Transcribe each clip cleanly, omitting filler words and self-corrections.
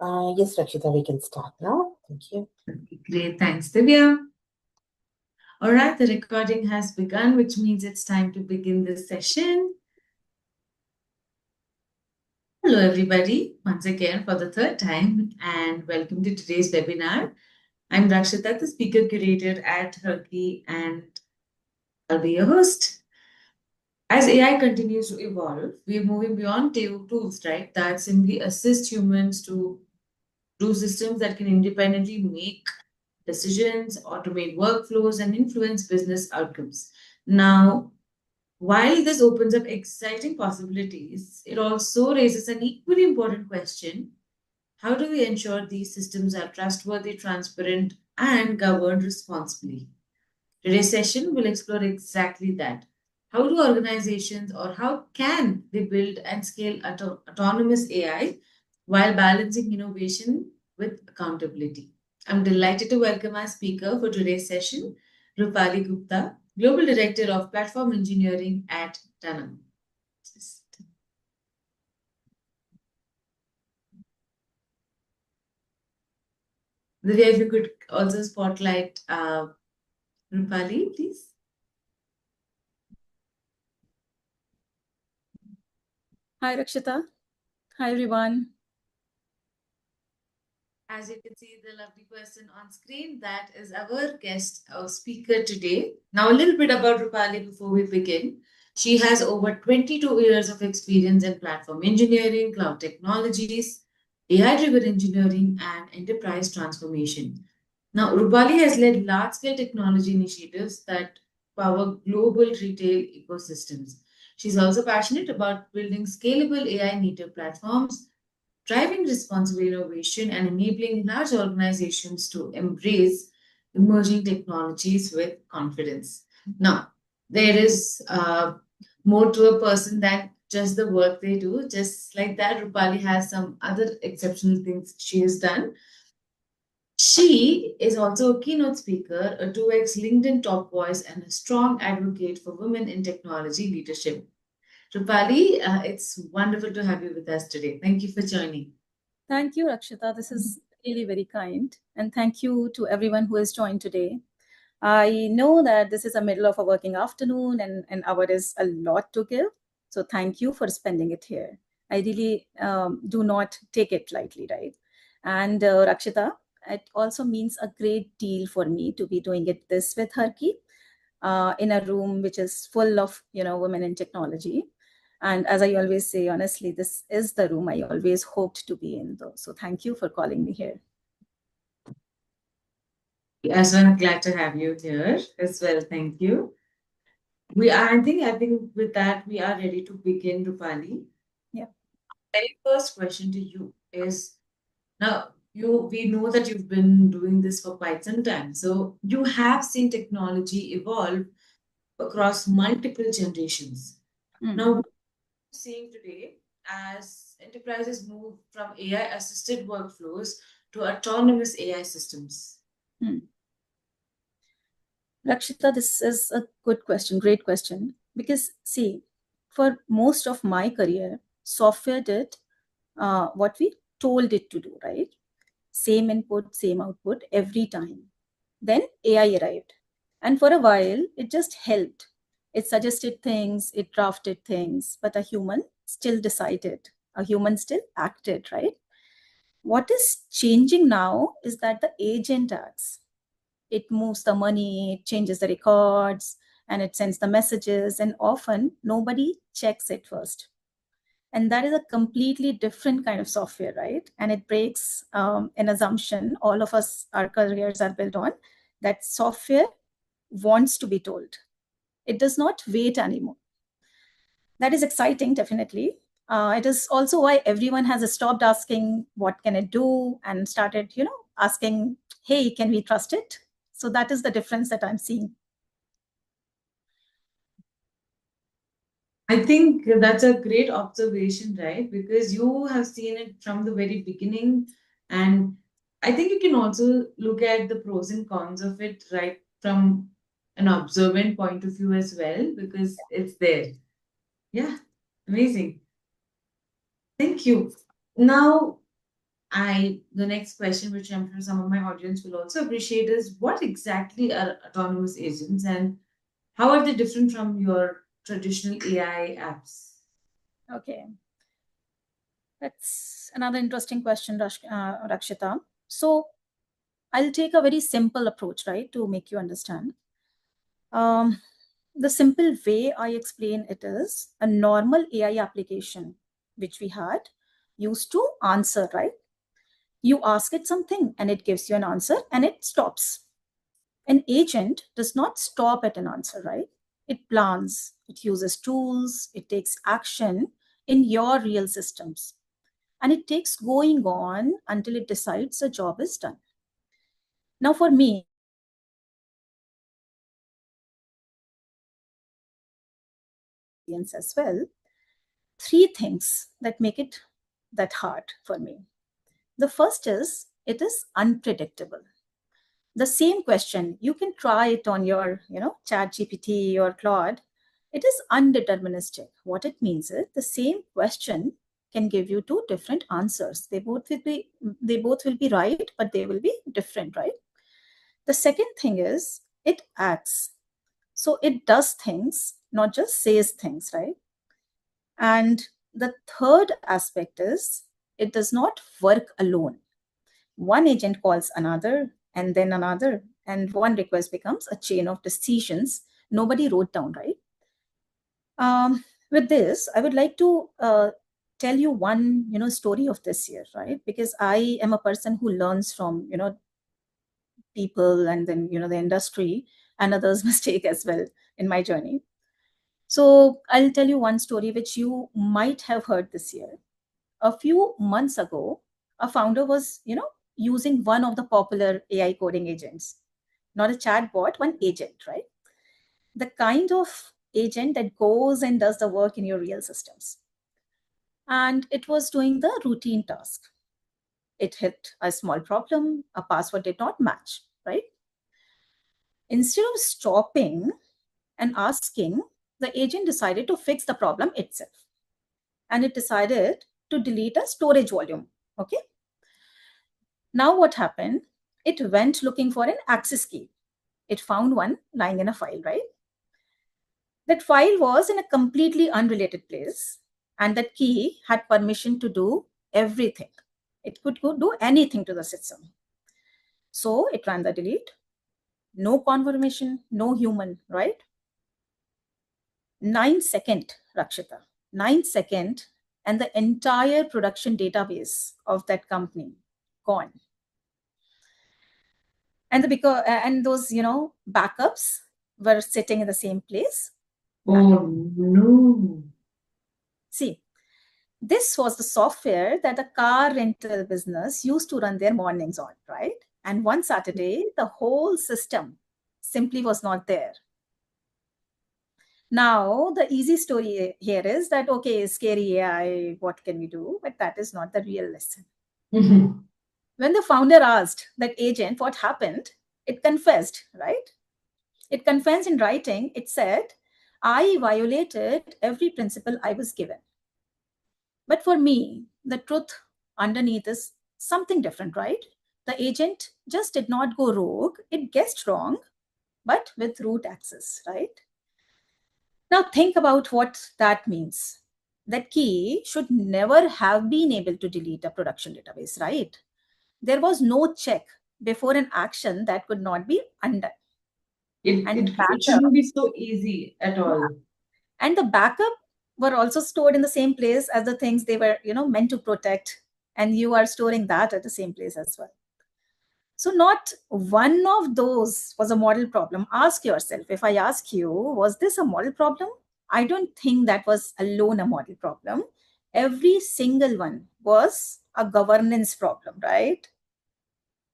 Yes, Rakshita, we can start now. Thank you. Great, thanks, Divya. All right, the recording has begun, which means it's time to begin this session. Hello, everybody, once again for the third time, and welcome to today's webinar. I'm Rakshita, the speaker curator at HerKey, and I'll be your host. As AI continues to evolve, we're moving beyond tools, right, that simply assist humans to do systems that can independently make decisions, automate workflows, and influence business outcomes. Now, while this opens up exciting possibilities, it also raises an equally important question. How do we ensure these systems are trustworthy, transparent, and governed responsibly? Today's session will explore exactly that. How do organizations or how can they build and scale autonomous AI while balancing innovation with accountability? I'm delighted to welcome our speaker for today's session, Rupali Gupta, Global Director of Platform Engineering at Dunnhumby. Divya, if you could also spotlight Rupali, please. Hi, Rakshita. Hi, everyone. As you can see, the lovely person on screen, that is our guest speaker today. Now, a little bit about Rupali before we begin. She has over 22 years of experience in platform engineering, cloud technologies, AI-driven engineering, and enterprise transformation. Now, Rupali has led large-scale technology initiatives that power global retail ecosystems. She's also passionate about building scalable AI-native platforms, driving responsible innovation, and enabling large organizations to embrace emerging technologies with confidence. Now, there is more to a person than just the work they do. Just like that, Rupali has some other exceptional things she has done. She is also a keynote speaker, a 2x LinkedIn top voice, and a strong advocate for women in technology leadership. Rupali, it's wonderful to have you with us today. Thank you for joining. Thank you, Rakshita. This is really very kind. And thank you to everyone who has joined today. I know that this is the middle of a working afternoon and an hour is a lot to give. So thank you for spending it here. I really do not take it lightly, right? And Rakshita, it also means a great deal for me to be doing this with HerKey in a room which is full of, women in technology. And as I always say, honestly, this is the room I always hoped to be in, though. So thank you for calling me here. As well, I'm glad to have you here as well. Thank you. I think with that, we are ready to begin, Rupali. Yeah. Very first question to you is now we know that you've been doing this for quite some time. So you have seen technology evolve across multiple generations. Now, what are you seeing today as enterprises move from AI assisted workflows to autonomous AI systems? Rakshita, this is a good question, great question. Because, see, for most of my career, software did what we told it to do, right? Same input, same output every time. Then AI arrived. And for a while, it just helped. It suggested things, it drafted things, but a human still decided. A human still acted, right? What is changing now is that the agent acts. It moves the money, it changes the records, and it sends the messages, and often nobody checks it first. And that is a completely different kind of software, right? And it breaks an assumption all of us, our careers are built on, that software wants to be told. It does not wait anymore. That is exciting, definitely. It is also why everyone has stopped asking, what can it do? And started, asking, hey, can we trust it? So that is the difference that I'm seeing. I think that's a great observation, right? Because you have seen it from the very beginning. And I think you can also look at the pros and cons of it, right, from an observant point of view as well, because it's there. Yeah, amazing. Thank you. Now, The next question, which I'm sure some of my audience will also appreciate, is what exactly are autonomous agents and how are they different from your traditional AI apps? Okay. That's another interesting question, Rakshita. So I'll take a very simple approach, right, to make you understand. The simple way I explain it is a normal AI application, which we had, used to answer, right? You ask it something and it gives you an answer and it stops. An agent does not stop at an answer, right? It plans, it uses tools, it takes action in your real systems. And it takes going on until it decides the job is done. Now, for me, as well, three things that make it that hard for me. The first is it is unpredictable. The same question, you can try it on your, Chat GPT or Claude. It is undeterministic. What it means is the same question can give you two different answers. They both will be right, but they will be different, right? The second thing is it acts. So it does things, not just says things, right? And the third aspect is it does not work alone. One agent calls another and then another, and one request becomes a chain of decisions nobody wrote down, right? With this, I would like to tell you one, story of this year, right? Because I am a person who learns from, people and then, the industry and others' mistake as well in my journey. So I'll tell you one story which you might have heard this year. A few months ago, a founder was, using one of the popular AI coding agents, not a chatbot, one agent, right? The kind of agent that goes and does the work in your real systems. And it was doing the routine task. It hit a small problem, a password did not match, right? Instead of stopping and asking, the agent decided to fix the problem itself. And it decided to delete a storage volume. Okay. Now what happened? It went looking for an access key. It found one lying in a file, right? That file was in a completely unrelated place, and that key had permission to do everything. It could do anything to the system. So it ran the delete. No confirmation, no human, right? 9 second, Rakshita. 9 second, and the entire production database of that company gone. And those backups were sitting in the same place. Oh no. See, this was the software that the car rental business used to run their mornings on, right? And one Saturday, the whole system simply was not there. Now, the easy story here is that, okay, scary AI, what can we do? But that is not the real lesson. When the founder asked that agent what happened, it confessed, right? It confessed in writing. It said, I violated every principle I was given. But for me, the truth underneath is something different, right? The agent just did not go rogue. It guessed wrong, but with root access, right? Now think about what that means. That key should never have been able to delete a production database, right? There was no check before an action that could not be undone. It shouldn't be so easy at all. And the backup were also stored in the same place as the things they were, meant to protect. And you are storing that at the same place as well. So not one of those was a model problem. Ask yourself, if I ask you, was this a model problem? I don't think that was alone a model problem. Every single one was a governance problem, right?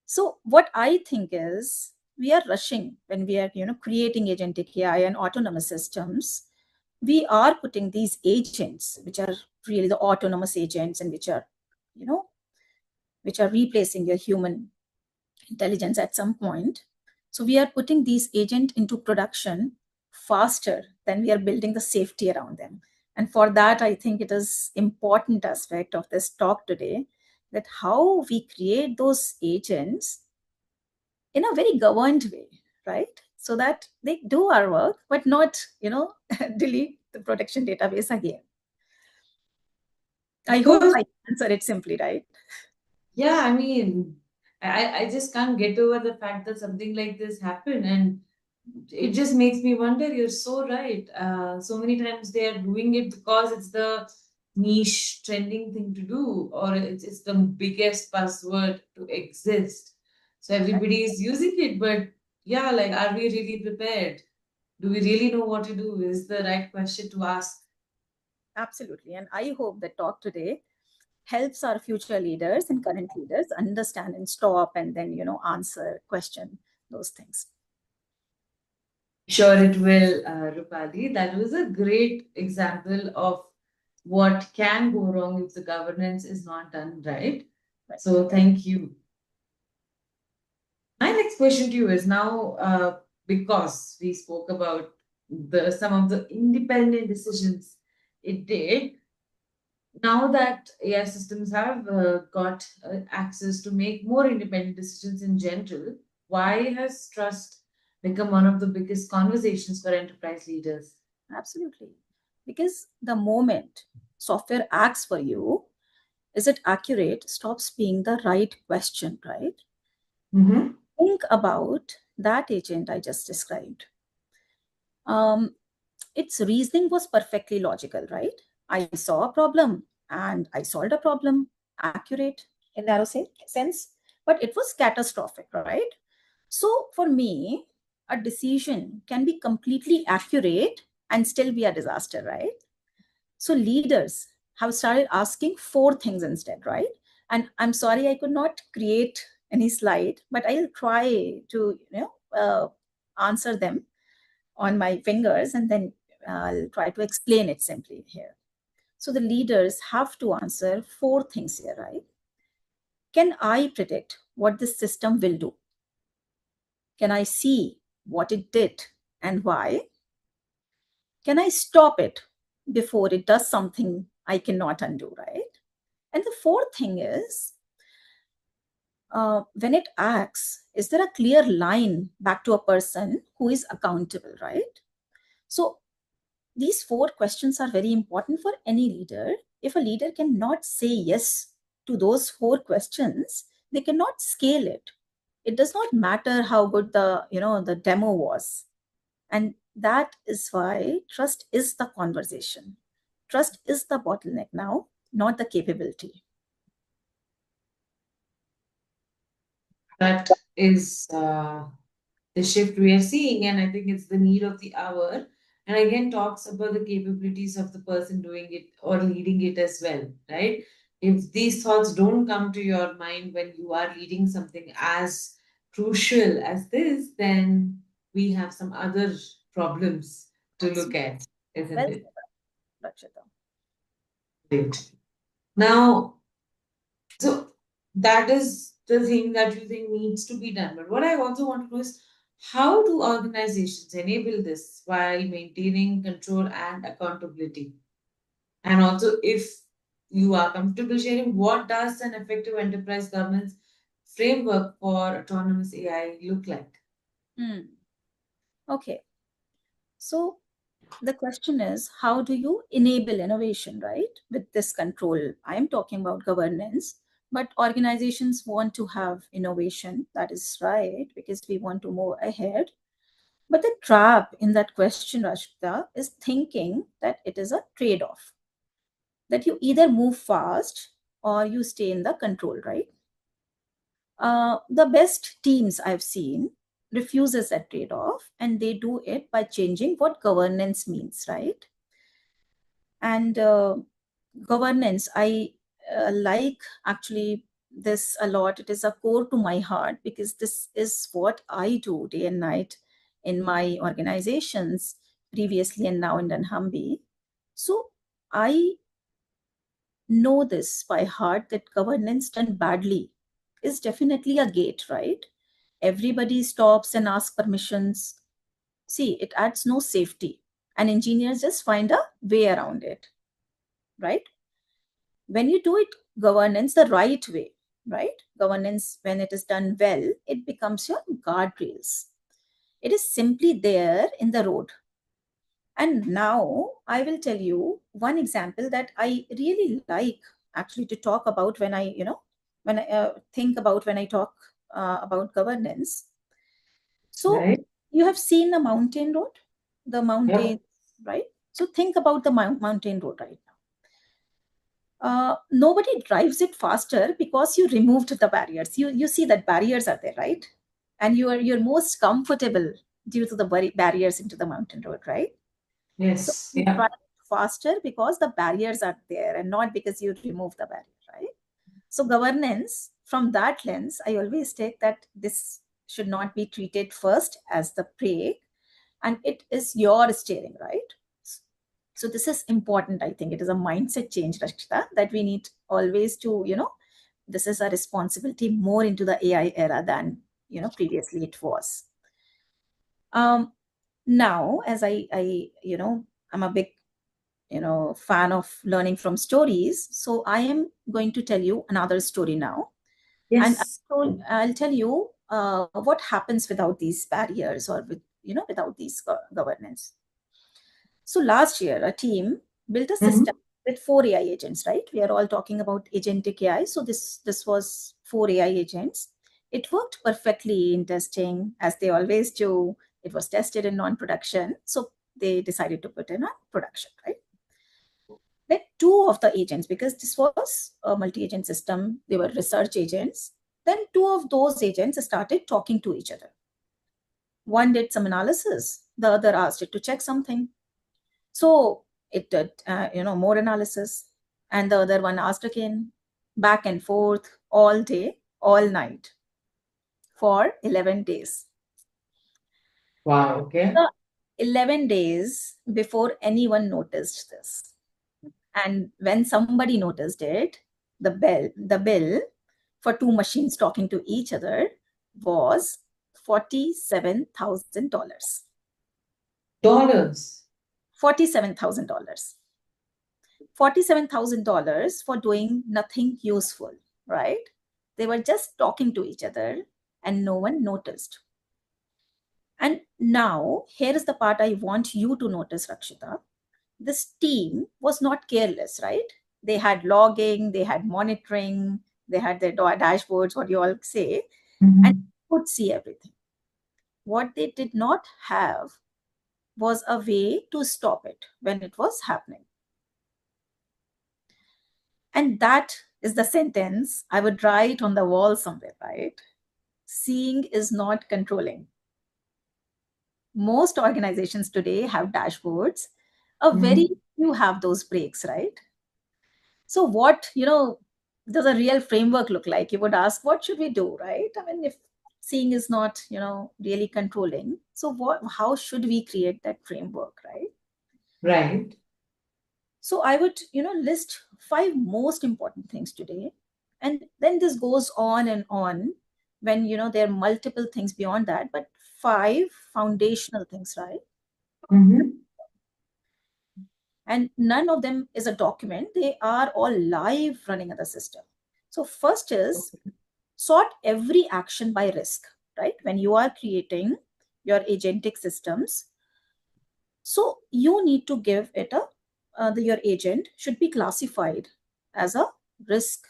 So what I think is we are rushing when we are, creating agentic AI and autonomous systems. We are putting these agents, which are really the autonomous agents and which are, which are replacing your human intelligence at some point. So we are putting these agents into production faster than we are building the safety around them. And for that, I think it is important aspect of this talk today that how we create those agents in a very governed way, right? So that they do our work, but not, delete the protection database again. I hope course. I answer it simply, right? Yeah, I mean, I just can't get over the fact that something like this happened, and it just makes me wonder. You're so right. So many times they are doing it because it's the niche trending thing to do, or it's the biggest buzzword to exist. So everybody is using it, but yeah, like, are we really prepared? Do we really know what to do? Is the right question to ask. Absolutely. And I hope the talk today helps our future leaders and current leaders understand and stop and then, answer, question those things. Sure, it will, Rupali. That was a great example of what can go wrong if the governance is not done right. Right. So, thank you. My next question to you is now, because we spoke about some of the independent decisions it did. Now that AI systems have got access to make more independent decisions in general, why has trust become one of the biggest conversations for enterprise leaders? Absolutely. Because the moment software acts for you, is it accurate, stops being the right question, right? Mm-hmm. Think about that agent I just described. Its reasoning was perfectly logical, right? I saw a problem and I solved a problem, accurate in narrow sense, but it was catastrophic, right? So for me, a decision can be completely accurate and still be a disaster, right? So leaders have started asking four things instead, right? And I'm sorry I could not create any slide, but I'll try to answer them on my fingers, and then I'll try to explain it simply here. So the leaders have to answer four things here, right? Can I predict what this system will do? Can I see what it did and why? Can I stop it before it does something I cannot undo, right? And the fourth thing is, when it acts, is there a clear line back to a person who is accountable, right? So these four questions are very important for any leader. If a leader cannot say yes to those four questions, they cannot scale it. It does not matter how good the demo was. And that is why trust is the conversation. Trust is the bottleneck now, not the capability. That is the shift we are seeing, and I think it's the need of the hour. And again, talks about the capabilities of the person doing it or leading it as well, right? If these thoughts don't come to your mind when you are leading something as crucial as this, then we have some other problems to look at, isn't Well it? said, Rachita. Great. Now, so that is the thing that you think needs to be done. But what I also want to know is, how do organizations enable this while maintaining control and accountability? And also, if you are comfortable sharing, what does an effective enterprise governance framework for autonomous AI look like? Okay. So the question is, how do you enable innovation, right? With this control, I am talking about governance, but organizations want to have innovation. That is right, because we want to move ahead. But the trap in that question, Rashita, is thinking that it is a trade off, that you either move fast or you stay in the control, right? The best teams I've seen refuses that trade-off, and they do it by changing what governance means, right? And governance, I like actually this a lot. It is a core to my heart because this is what I do day and night in my organizations, previously and now in dunnhumby. So I know this by heart, that governance done badly is definitely a gate, right? Everybody stops and asks permissions. See, it adds no safety, and engineers just find a way around it, right? When you do it governance the right way, right? Governance, when it is done well, it becomes your guardrails. It is simply there in the road. And now I will tell you one example that I really like actually to talk about when when I think about when I talk about governance. So Right. you have seen the mountain road, the mountain, Yep. right? So think about the mountain road right now. Nobody drives it faster because you removed the barriers. You see that barriers are there, right? And you're most comfortable due to the barriers into the mountain road, right? So Yes. you Yeah. drive faster because the barriers are there and not because you remove the barrier, right? So governance, from that lens, I always take that this should not be treated first as the brake, and it is your steering, right? So this is important. I think it is a mindset change, Rashita, that we need always to, this is a responsibility more into the AI era than, previously it was. Now, as I'm a big, fan of learning from stories. So I am going to tell you another story now. And Yes. I'll tell you what happens without these barriers or without these governance. So last year, a team built a Mm-hmm. system with 4 AI agents, right? We are all talking about agentic AI. So this was 4 AI agents. It worked perfectly in testing, as they always do. It was tested in non-production. So they decided to put in a production, right? Then two of the agents, because this was a multi-agent system, they were research agents. Then two of those agents started talking to each other. One did some analysis, the other asked it to check something. So it did, more analysis. And the other one asked again, back and forth, all day, all night, for 11 days. Wow. Okay. The 11 days before anyone noticed this. And when somebody noticed it, the bill for two machines talking to each other was $47,000. Dollars. $47,000. $47,000 for doing nothing useful, right? They were just talking to each other and no one noticed. And now, here is the part I want you to notice, Rakshita. This team was not careless, right? They had logging, they had monitoring, they had their dashboards, what you all say, and Mm-hmm. could see everything. What they did not have was a way to stop it when it was happening. And that is the sentence I would write on the wall somewhere, right? Seeing is not controlling. Most organizations today have dashboards. A very Mm-hmm. few have those breaks, right? So what, does a real framework look like? You would ask, what should we do, right? I mean, if seeing is not, really controlling, so how should we create that framework, right? Right. So I would, list 5 most important things today. And then this goes on and on when, there are multiple things beyond that, but 5 foundational things, right? Mm-hmm. And none of them is a document. They are all live running in the system. So first is sort every action by risk, right? When you are creating your agentic systems, so you need to give it your agent should be classified as a risk,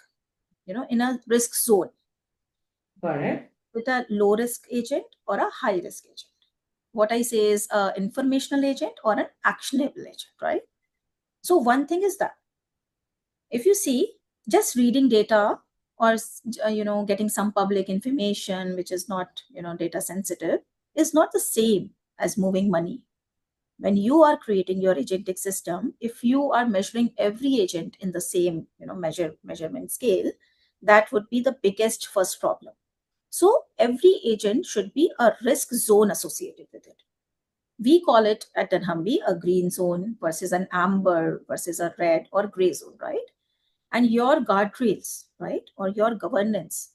in a risk zone, Correct. with a low risk agent or a high risk agent. What I say is an informational agent or an actionable agent, right? So one thing is that if you see, just reading data or getting some public information which is not data sensitive is not the same as moving money. When you are creating your agentic system, if you are measuring every agent in the same measurement scale, that would be the biggest first problem. So every agent should be a risk zone associated with it. We call it at dunnhumby a green zone versus an amber versus a red or gray zone, right? And your guardrails, right, or your governance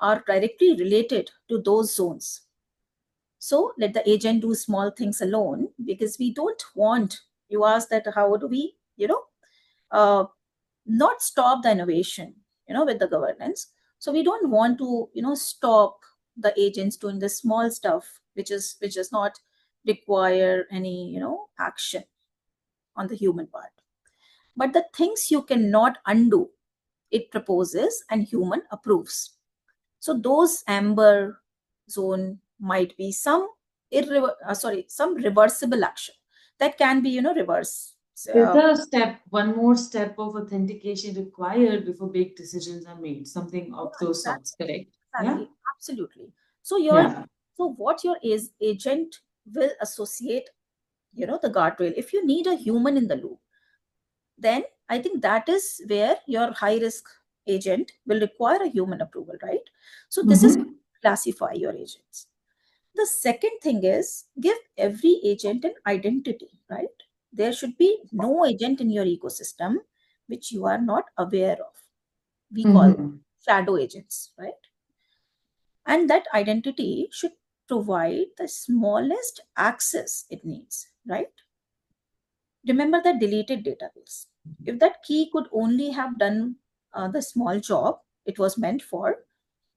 are directly related to those zones. So let the agent do small things alone, because we don't want, you ask that how do we, uh, not stop the innovation, with the governance. So we don't want to, stop the agents doing the small stuff, which does not require any, action on the human part. But the things you cannot undo, it proposes and human approves. So those amber zone might be some some reversible action that can be, reverse. Is there one more step of authentication required before big decisions are made? Something of those sorts, correct? Yeah? Exactly, absolutely. So Yeah. what your agent will associate, the guardrail. If you need a human in the loop, then I think that is where your high risk agent will require a human approval, right? So this is classify your agents. The second thing is give every agent an identity, right? There should be no agent in your ecosystem which you are not aware of. We call shadow agents, right? And that identity should provide the smallest access it needs, right? Remember the deleted database. If that key could only have done the small job it was meant for,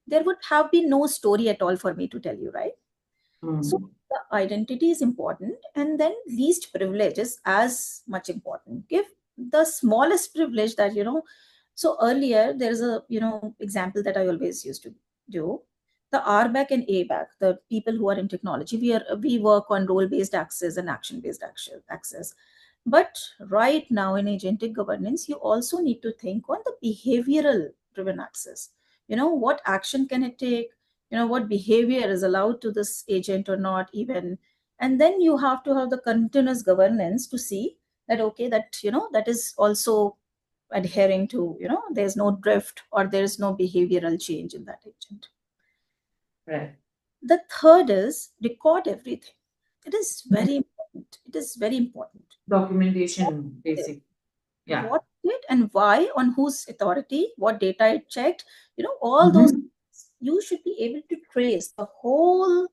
there would have been no story at all for me to tell you, right? So the identity is important, and then least privilege is as much important. Give the smallest privilege that, So earlier there is a, example that I always used to do. The RBAC and ABAC, the people who are in technology, we work on role-based access and action-based access. But right now in agentic governance, you also need to think on the behavioral driven access. What action can it take? What behavior is allowed to this agent or not even. And then you have to have the continuous governance to see that, okay, that, that is also adhering to, there's no drift or there's no behavioral change in that agent. Right. The third is record everything. It is very important. It is very important. Documentation, basic. Yeah. What it did and why, on whose authority, what data it checked, all those, you should be able to trace the whole,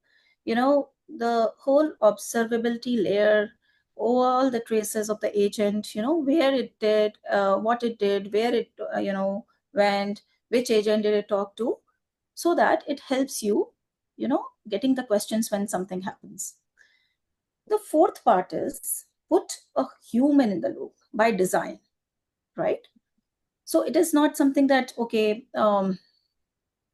the whole observability layer, all the traces of the agent, where it did, what it did, where it, went, which agent did it talk to, so that it helps you, getting the questions when something happens. The fourth part is put a human in the loop by design, right? So it is not something that, okay,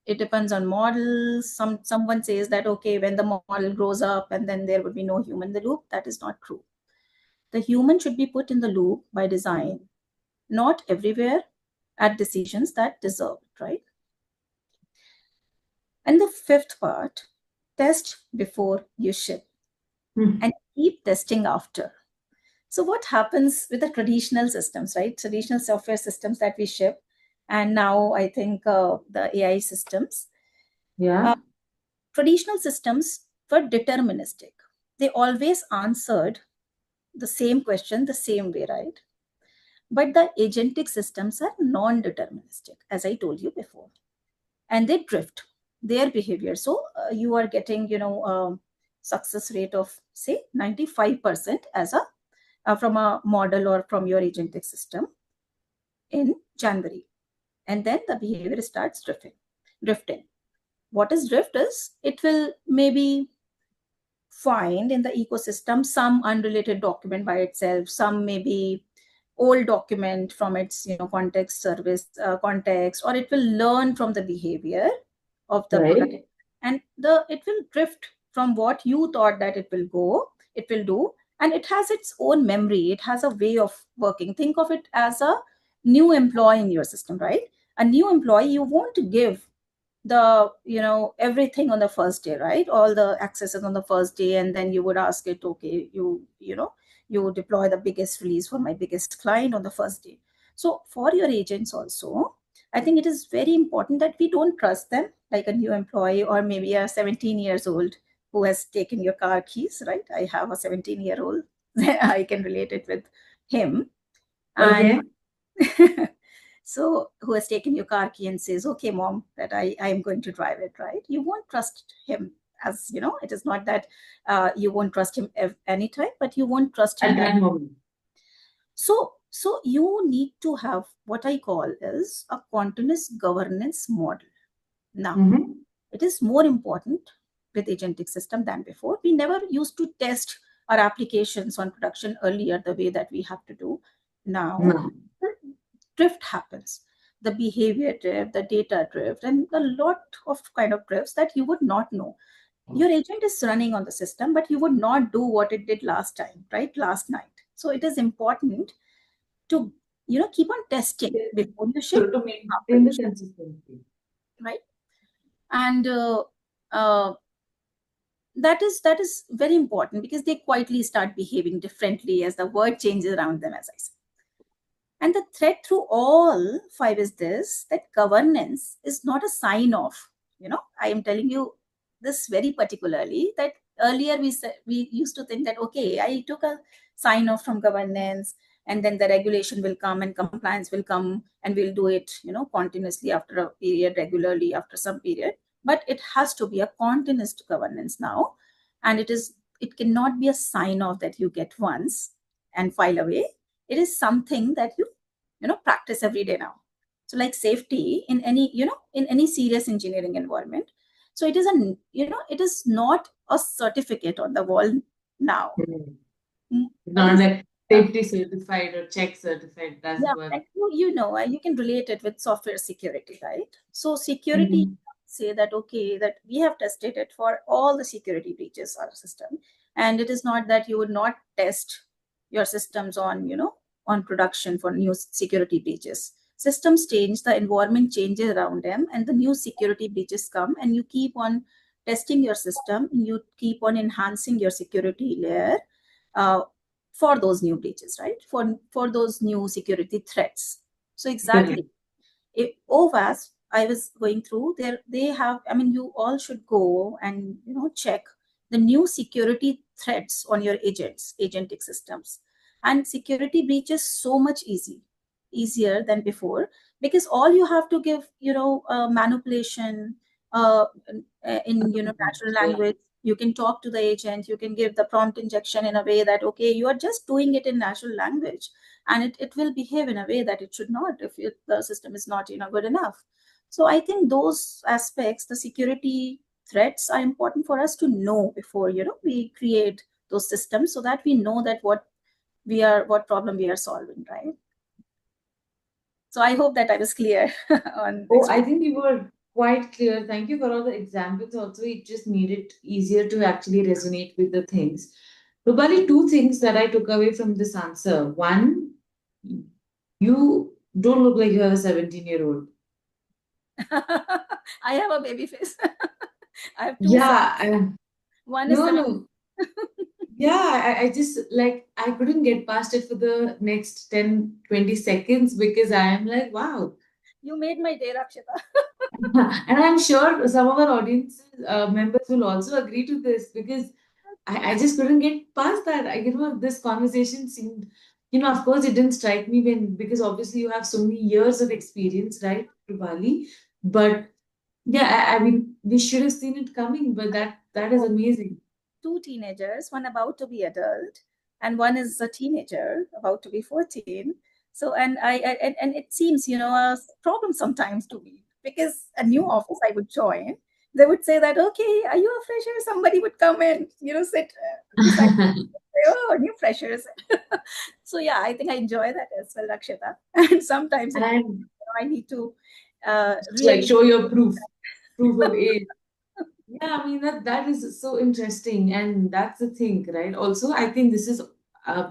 it depends on models. Someone says that, okay, when the model grows up and then there would be no human in the loop. That is not true. The human should be put in the loop by design, not everywhere at decisions that deserve it, right? And the fifth part, test before you ship and keep testing after. So what happens with the traditional systems, right? Traditional software systems that we ship, and now I think the AI systems. Yeah. Traditional systems were deterministic. They always answered the same question the same way, right? But the agentic systems are non-deterministic, as I told you before, and they drift their behavior. So you are getting, success rate of say 95% as a from a model or from your agentic system in January. And then the behavior starts drifting. What is drift is, it will maybe find in the ecosystem some unrelated document by itself, some maybe old document from its, context service context, or it will learn from the behavior of the product, Right. and it will drift from what you thought that it will do, and it has its own memory. It has a way of working. Think of it as a new employee in your system, right? A new employee, you won't give the, everything on the first day, right? All the accesses on the first day, and then you would ask it, okay, you deploy the biggest release for my biggest client on the first day. So for your agents also, I think it is very important that we don't trust them like a new employee, or maybe a 17 years old who has taken your car keys, right? I have a 17-year-old. I can relate it with him. Okay. And so who has taken your car key and says, okay, mom, that I am going to drive it, right? You won't trust him. As it is not that you won't trust him anytime, but you won't trust him At that moment. so So you need to have what I call is a continuous governance model. Now, Mm-hmm. it is more important with agentic system than before. We never used to test our applications on production earlier the way that we have to do now. No. Drift happens, the behavior drift, the data drift, and a lot of kind of drifts that you would not know. Your agent is running on the system, but you would not do what it did last time, right? Last night. So it is important to keep on testing before you So ship, to maintain the consistency. right? And that is very important because they quietly start behaving differently as the world changes around them, as I said. And the thread through all five is this, that governance is not a sign off. I am telling you this very particularly, that earlier we used to think that, okay, I took a sign off from governance, and then the regulation will come and compliance will come, and we'll do it, continuously after a period, regularly after some period. But it has to be a continuous governance now. And it cannot be a sign off that you get once and file away. It is something that you practice every day now. So like safety in any serious engineering environment, so it is it is not a certificate on the wall now. It Not is, like safety certified or check certified. That's yeah, what. and you can relate it with software security, right? So security Mhm. say that, okay, that we have tested it for all the security breaches of our system, and it is not that you would not test your systems on on production for new security breaches. Systems change, the environment changes around them, and the new security breaches come, and you keep on testing your system, and you keep on enhancing your security layer, uh, for those new breaches, right? For those new security threats. So exactly, Correct. if OWASP, I was going through there, they have, I mean, you all should go and check the new security threats on your agentic systems. And security breaches so much easier than before, because all you have to give, manipulation, uh, in natural Yeah. language. You can talk to the agent, you can give the prompt injection in a way that, okay, you are just doing it in natural language, and it will behave in a way that it should not if the system is not good enough. So I think those aspects, the security threats, are important for us to know before we create those systems, so that we know that what problem we are solving, right? So I hope that I was clear on Oh, I explaining. think you were quite clear. Thank you for all the examples. Also, it just made it easier to actually resonate with the things. Rupali, two things that I took away from this answer. One, you don't look like you have a 17-year-old. I have a baby face. I have two sons. Yeah, One is no, 7. no. Yeah, I just like I couldn't get past it for the next 10, 20 seconds because I am like, wow. You made my day, Rakshita. And I'm sure some of our audience members will also agree to this because I just couldn't get past that. This conversation seemed, of course, it didn't strike me because obviously you have so many years of experience, right, Rupali? But yeah, I mean, we should have seen it coming, but that is amazing. Two teenagers, one about to be adult, and one is a teenager about to be 14. So, and it seems, a problem sometimes to me, because a new office I would join, they would say that, okay, are you a fresher? Somebody would come and, sit beside, say, oh, new freshers. So, yeah, I think I enjoy that as well, Rakshita. And sometimes And I need to like really. show your proof of age. Yeah, I mean that is so interesting, and that's the thing, right? Also, I think this is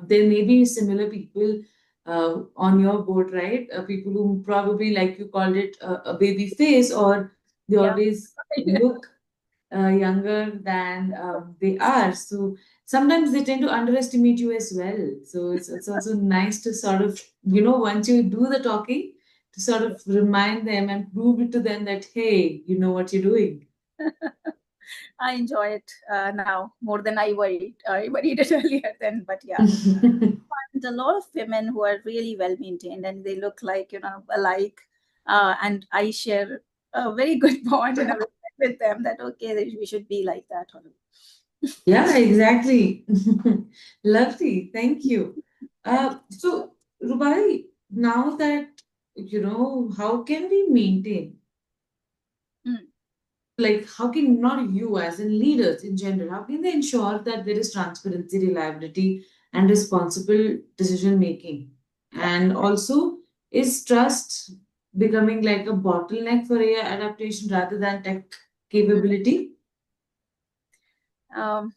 there may be similar people on your boat, right? People who probably, like you called it, a baby face, or they Yeah. always look younger than they are. So sometimes they tend to underestimate you as well. So it's also nice to sort of, once you do the talking, to sort of remind them and prove it to them that, hey, you know what you're doing. I enjoy it now more than I worried it earlier then, but yeah. And a lot of women who are really well maintained, and they look like, alike. And I share a very good bond and a respect with them, that, okay, we should be like that. Yeah, exactly. Lovely. Thank you. Thank you. So Rupali, now that, how can we maintain, like, how can not you as in leaders in general, how can they ensure that there is transparency, reliability, and responsible decision making? And also, is trust becoming like a bottleneck for AI adaptation rather than tech capability? Um,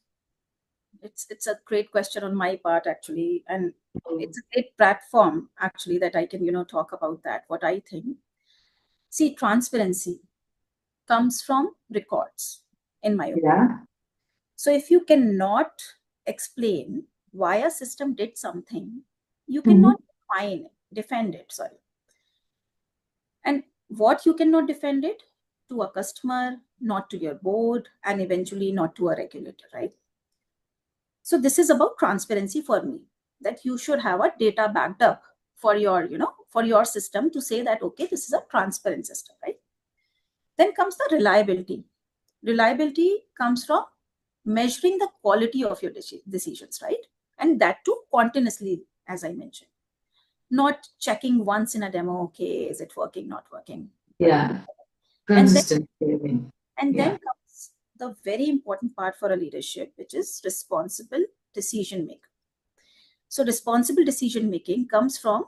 it's a great question on my part, actually, and it's a great platform actually that I can talk about that. What I think, see, transparency comes from records, in my opinion. Yeah. So if you cannot explain why a system did something, you Mhm. cannot defend it. Sorry. And what you cannot defend it to a customer, not to your board, and eventually not to a regulator, right? So this is about transparency for me, that you should have a data backed up for your, for your system to say that, okay, this is a transparent system, right? Then comes the reliability. Reliability comes from measuring the quality of your decisions, right? And that too continuously, as I mentioned, not checking once in a demo, okay, is it working, not working, right? Yeah. And then Consistent. and Yeah. then comes the very important part for a leadership, which is responsible decision making. So responsible decision making comes from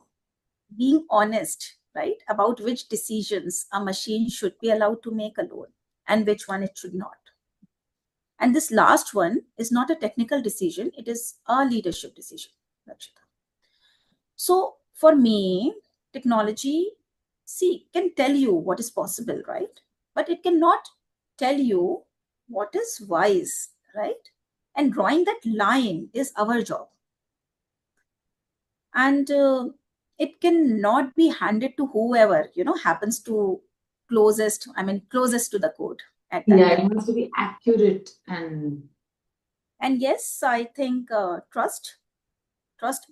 being honest, right, about which decisions a machine should be allowed to make alone and which one it should not. And this last one is not a technical decision, it is a leadership decision, Rakshita. So for me, technology, see, can tell you what is possible, right? But it cannot tell you what is wise, right? And drawing that line is our job. And it cannot be handed to whoever, happens to closest to the code at that Yeah, time. it has to be accurate and And yes, I think trust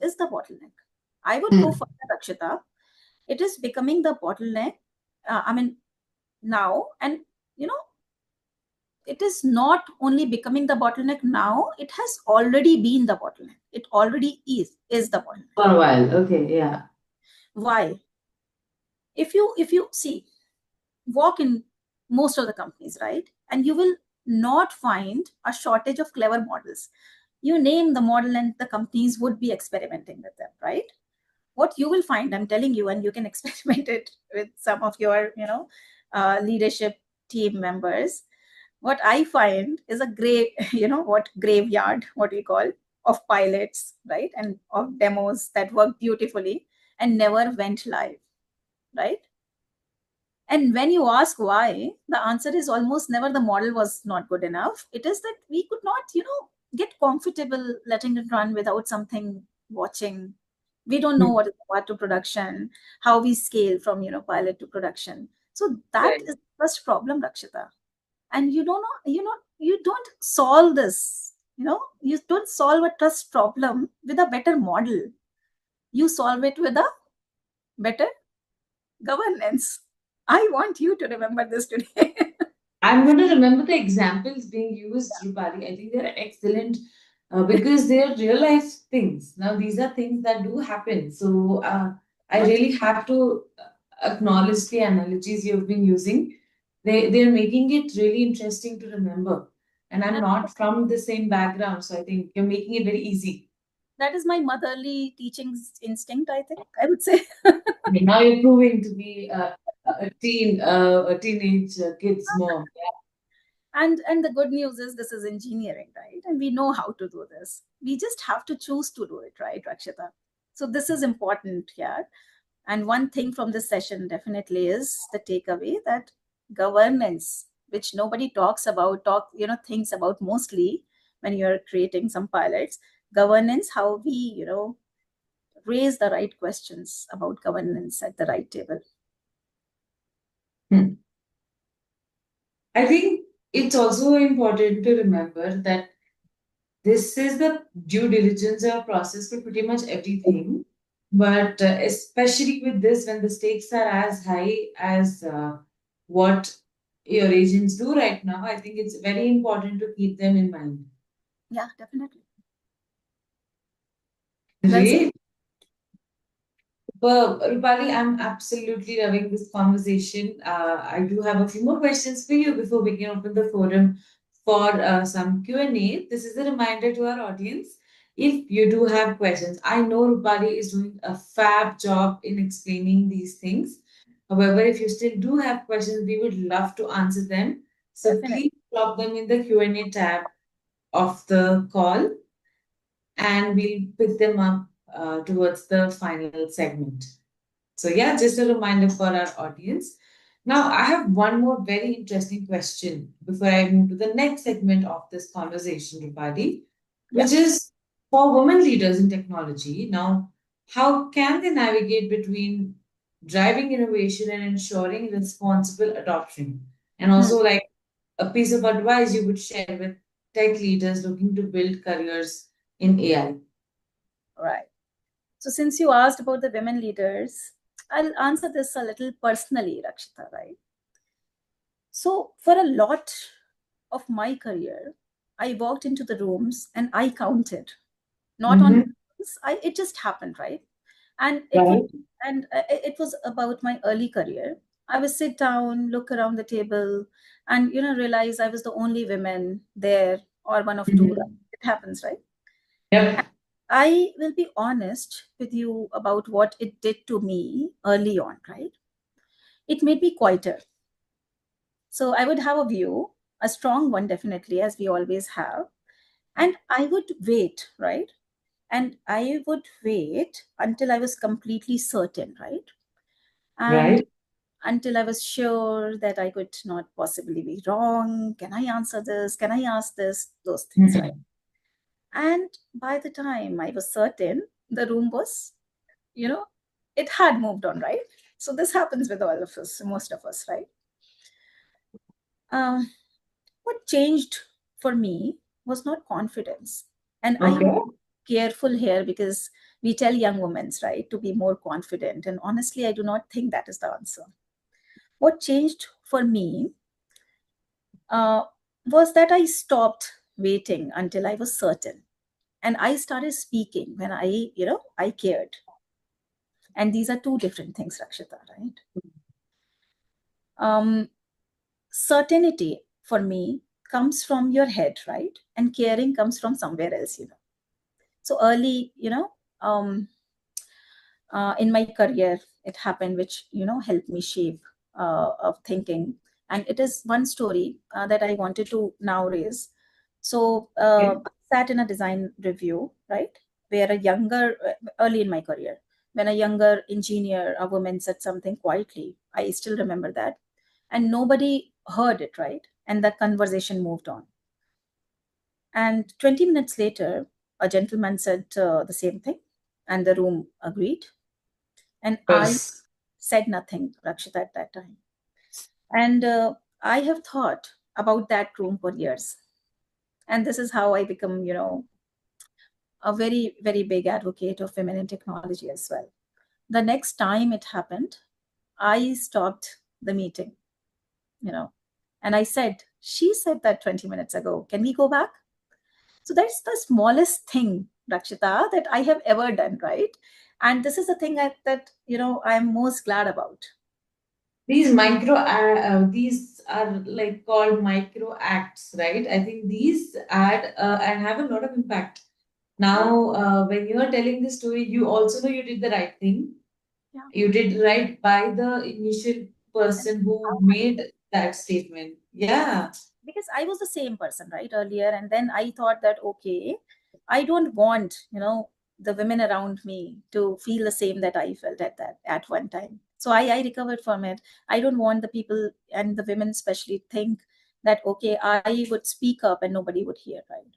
is the bottleneck. I would go mm. further, Rakshita. It is becoming the bottleneck. Now, and you know, it is not only becoming the bottleneck now. It has already been the bottleneck. It already is the bottleneck. For a while. Okay, yeah. Why? If you see, walk in most of the companies, right, and you will not find a shortage of clever models. You name the model, and the companies would be experimenting with them, right? What you will find, I'm telling you, and you can experiment it with some of your leadership team members. What I find is a great what graveyard, what we call, of pilots, right, and of demos that work beautifully and never went live, right? And when you ask why, the answer is almost never the model was not good enough. It is that we could not, get comfortable letting it run without something watching. We don't know Mm. what is what to production, how we scale from, pilot to production. So that Right. is the first problem, Rakshita. And you don't know, you don't solve this, you don't solve a trust problem with a better model. You solve it with a better governance. I want you to remember this today. I'm going to remember the examples being used, Rupali. I think they're excellent because they're real life things. Now, these are things that do happen. So, I But really have to acknowledge the analogies you've been using. They're making it really interesting to remember. And I'm that, not from the same background, so I think you're making it very easy. that is my motherly teaching instinct, I think, I would say. Now you're proving to be a teenage kid's mom. And the good news is this is engineering, right? And we know how to do this. We just have to choose to do it, right, Rakshita? So this is important here. And one thing from this session definitely is the takeaway that governance, which nobody thinks about mostly when you're creating some pilots, governance, how we, raise the right questions about governance at the right table. Hmm. I think it's also important to remember that this is the due diligence process for pretty much everything. But especially with this, when the stakes are as high as what your agents do right now, I think it's very important to keep them in mind. Yeah, definitely. Well said. Great. Well, Rupali, I'm absolutely loving this conversation. I do have a few more questions for you before we can open the forum for some Q&A. This is a reminder to our audience. If you do have questions, I know Rupali is doing a fab job in explaining these things. However, if you still do have questions, we would love to answer them. So Definitely. please drop them in the Q&A tab of the call, and we'll pick them up towards the final segment. So, yeah, just a reminder for our audience. Now, I have one more very interesting question before I move to the next segment of this conversation, Rupali, Yeah. which is for women leaders in technology. Now, how can they navigate between driving innovation and ensuring responsible adoption? And Hmm. also, like a piece of advice you would share with tech leaders looking to build careers in AI. Right. So since you asked about the women leaders, I'll answer this a little personally, Rakshita, right? So for a lot of my career, I walked into the rooms and I counted, not on Mm-hmm. purpose. It just happened, right? And it would, Right. and it was about my early career. I would sit down, look around the table, and realize I was the only woman there, or one of two. Right? Mm-hmm. It happens, right? Yep. I will be honest with you about what it did to me early on, right? It made me quieter. So I would have a view, a strong one, definitely, as we always have. And I would wait, right? And I would wait until I was completely certain, right? And Right. until I was sure that I could not possibly be wrong. Can I answer this? Can I ask this? Those things, right? Mhm. And by the time I was certain, the room was, you know, it had moved on, right? So this happens with all of us, most of us, right? Um, what changed for me was not confidence. And I Okay. would be careful here because we tell young women, right, to be more confident. And honestly, I do not think that is the answer. What changed for me uh, was that I stopped waiting until I was certain. And I started speaking when I cared. And these are two different things, Rakshita, right? Um, Certainty for me comes from your head, right? And caring comes from somewhere else. So early, in my career, it happened, which helped me shape of thinking. And it is one story that I wanted to now raise. So Okay. I sat in a design review, right, where a younger early in my career, when a younger engineer, a woman, said something quietly. I still remember that, and nobody heard it, right? And the conversation moved on. And 20 minutes later, a gentleman said the same thing, and the room agreed. And I Yes. said nothing, Rakshita, at that time. And I have thought about that room for years. And this is how I become, a very, very big advocate of women in technology as well. The next time it happened, I stopped the meeting, you know, and I said, she said that 20 minutes ago. Can we go back? So that's the smallest thing, Rakshita, that I have ever done, right? And this is the thing that I'm most glad about. These are like called micro acts, right? I think these add and have a lot of impact. Yeah, Now, when you are telling this story, you also know you did the right thing. yeah. You did right by the initial And person who how I made that statement. Yeah. because I was the same person, right, earlier. And then I thought that, okay, I don't want, the women around me to feel the same that I felt at one time. So I recovered from it. I don't want the people and the women especially think that, okay, I would speak up and nobody would hear, right?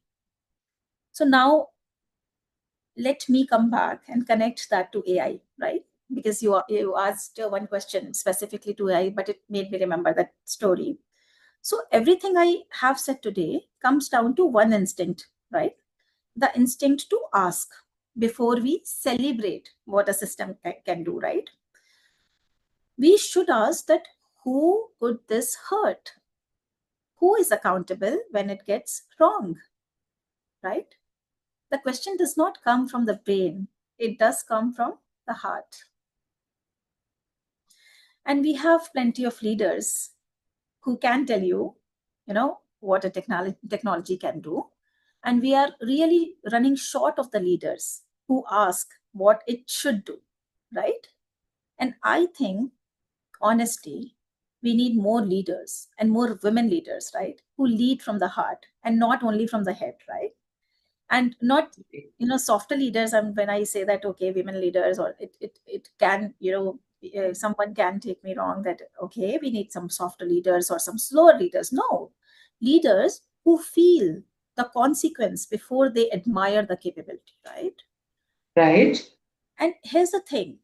So now let me come back and connect that to AI, right? Because you asked one question specifically to AI, but it made me remember that story. So everything I have said today comes down to one instinct, right? The instinct to ask before we celebrate what a system can do, right? We should ask that who could this hurt? Who is accountable when it gets wrong, right? The question does not come from the brain, it does come from the heart. And we have plenty of leaders who can tell you, what a technology can do. And we are really running short of the leaders who ask what it should do, right? And I think, honesty, we need more leaders and more women leaders, right? Who lead from the heart and not only from the head, right? And not, softer leaders. And when I say that, okay, women leaders, or it can, someone can take me wrong that, okay, we need some softer leaders or some slower leaders. No, leaders who feel the consequence before they admire the capability, right? Right. And here's the thing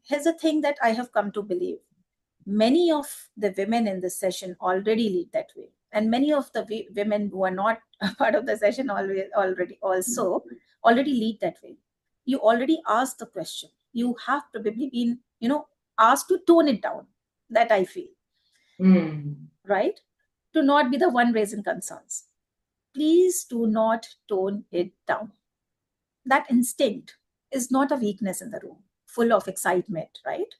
that I have come to believe. Many of the women in this session already lead that way, and many of the women who are not a part of the session already lead that way. You already asked the question. You have probably been, asked to tone it down. That I feel, right? To not be the one raising concerns. Please do not tone it down. That instinct is not a weakness in the room, full of excitement, right?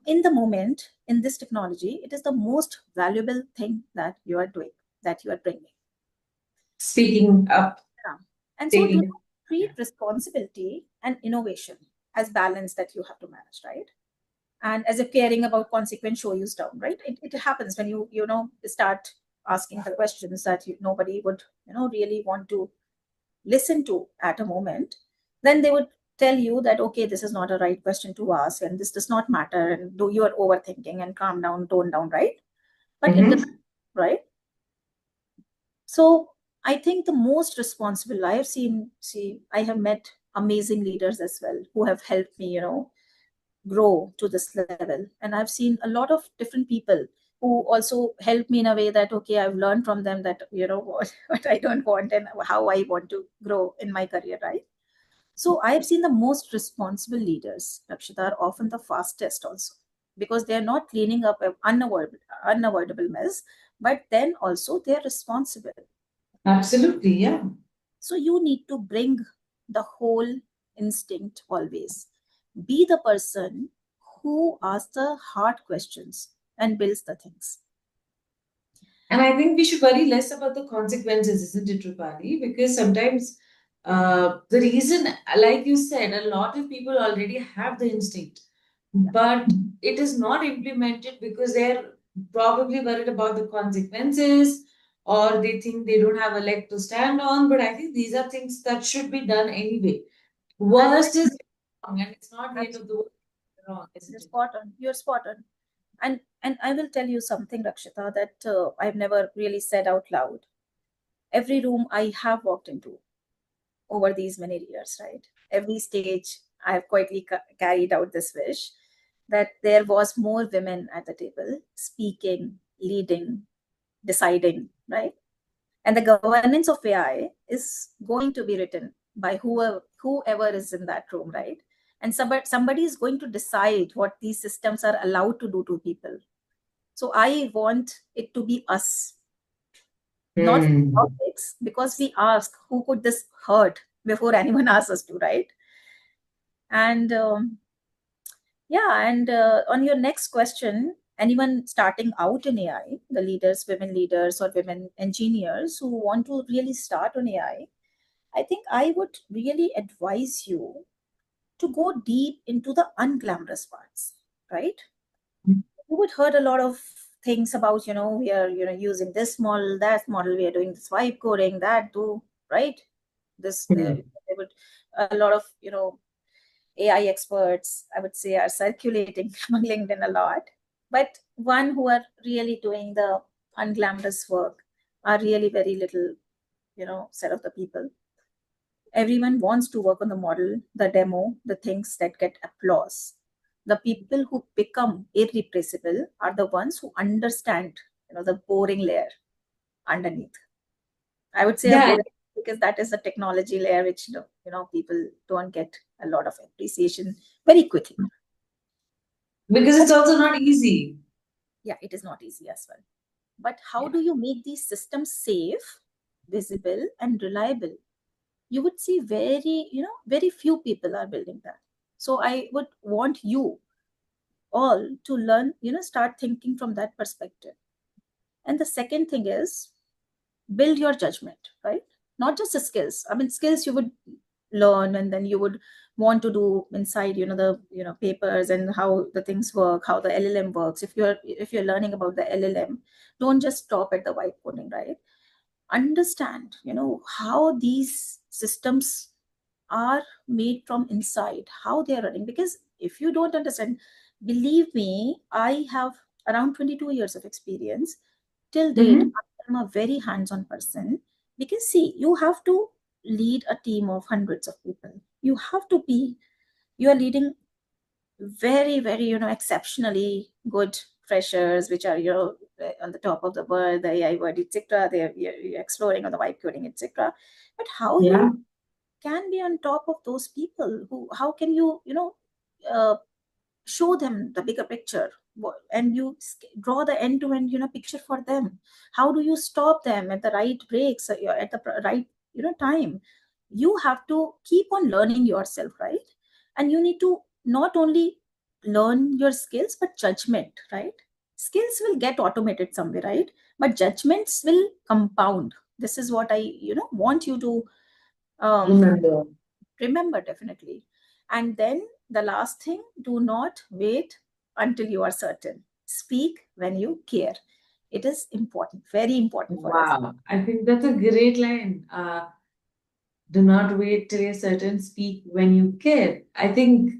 In the moment, in this technology, it is the most valuable thing that you are doing, that you are bringing. Speaking up. Yeah. And so do Taking. not treat responsibility and innovation as balance that you have to manage, right? And as if caring about consequence show you down, right? It happens when you start asking the questions that nobody would really want to listen to at a moment. Then they would tell you that, okay, this is not a right question to ask, and this does not matter, and do you are overthinking, and calm down, tone down, right? But it doesn't, right? So I think the most responsible I have I have met amazing leaders as well who have helped me, grow to this level. And I've seen a lot of different people who also help me in a way that, okay, I've learned from them that, what I don't want and how I want to grow in my career, right? So I have seen the most responsible leaders, Rakshita, are often the fastest also, because they are not cleaning up an unavoidable mess, but then also they are responsible. Absolutely, yeah. So you need to bring the whole instinct always. Be the person who asks the hard questions and builds the things. And I think we should worry less about the consequences, isn't it, Rupali? Because sometimes the reason, like you said, a lot of people already have the instinct, but it is not implemented because they're probably worried about the consequences, or they think they don't have a leg to stand on. But I think these are things that should be done anyway. Worst is wrong, and it's not the end of the world. Wrong, isn't You're it? spot on. You're spot on. And I will tell you something, Rakshita, that I've never really said out loud. Every room I have walked into over these many years, right? Every stage I have quietly carried out this wish that there was more women at the table, speaking, leading, deciding, right? And the governance of AI is going to be written by whoever is in that room, right? And somebody is going to decide what these systems are allowed to do to people. So I want it to be us, not politics, because we ask who could this hurt before anyone asks us to, right? And yeah, and on your next question, anyone starting out in AI, the leaders, women leaders, or women engineers who want to really start on AI, I think I would really advise you to go deep into the unglamorous parts, right? You would heard a lot of things about, we are, using this model, that model, we are doing this vibe coding, that too, right? This, they would, a lot of, AI experts, I would say, are circulating among LinkedIn a lot. But one who are really doing the unglamorous work are really very little, set of the people. Everyone wants to work on the model, the demo, the things that get applause. The people who become irreplaceable are the ones who understand, the boring layer underneath. I would say a Yeah, boring, because that is the technology layer which people don't get a lot of appreciation very quickly. because it's also not easy. Yeah, it is not easy as well. But how do you make these systems safe, visible, and reliable? You would see very few people are building that. So I would want you all to learn, start thinking from that perspective. And the second thing is build your judgment, right? Not just the skills. I mean, skills you would learn and then you would want to do inside, the papers and how the things work, how the LLM works. If you're learning about the LLM, don't just stop at the white coding, right? Understand, how these systems are made from inside, how they are running. Because if you don't understand, believe me, I have around 22 years of experience. Till date, Mm-hmm. I'm a very hands-on person. Because see, you have to lead a team of hundreds of people. You are leading very, very, exceptionally good freshers, which are, on the top of the world, the AI world, etc. You're exploring on the vibe coding, etc. But how Yeah. you can be on top of those people, how can you, uh, show them the bigger picture, and you draw the end-to-end, picture for them. How do you stop them at the right breaks, at the right, time? You have to keep on learning yourself, right? And you need to not only learn your skills but judgment, right? Skills will get automated somewhere, right? But judgments will compound. This is what I, want you to um, Remember. remember, definitely. And then the last thing, do not wait until you are certain. Speak when you care. It is important, very important for us. Wow. I think that's a great line. Do not wait till you're certain, speak when you care. I think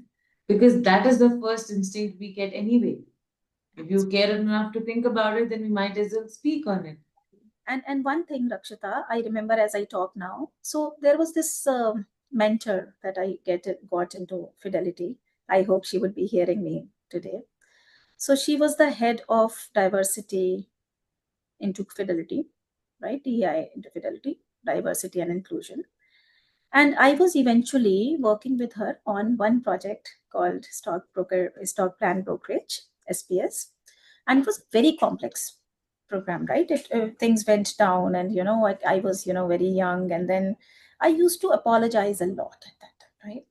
because that is the first instinct we get anyway. If you care enough to think about it, then we might as well speak on it. And one thing, Rakshita, I remember as I talk now. So there was this mentor that got into Fidelity. I hope she would be hearing me today. So she was the head of diversity into Fidelity, right? DEI into Fidelity, diversity and inclusion. And I was eventually working with her on one project called Stock Plan Brokerage, SPS. And it was very complex program, right? Things went down, and I was very young, and then I used to apologize a lot at that time, right?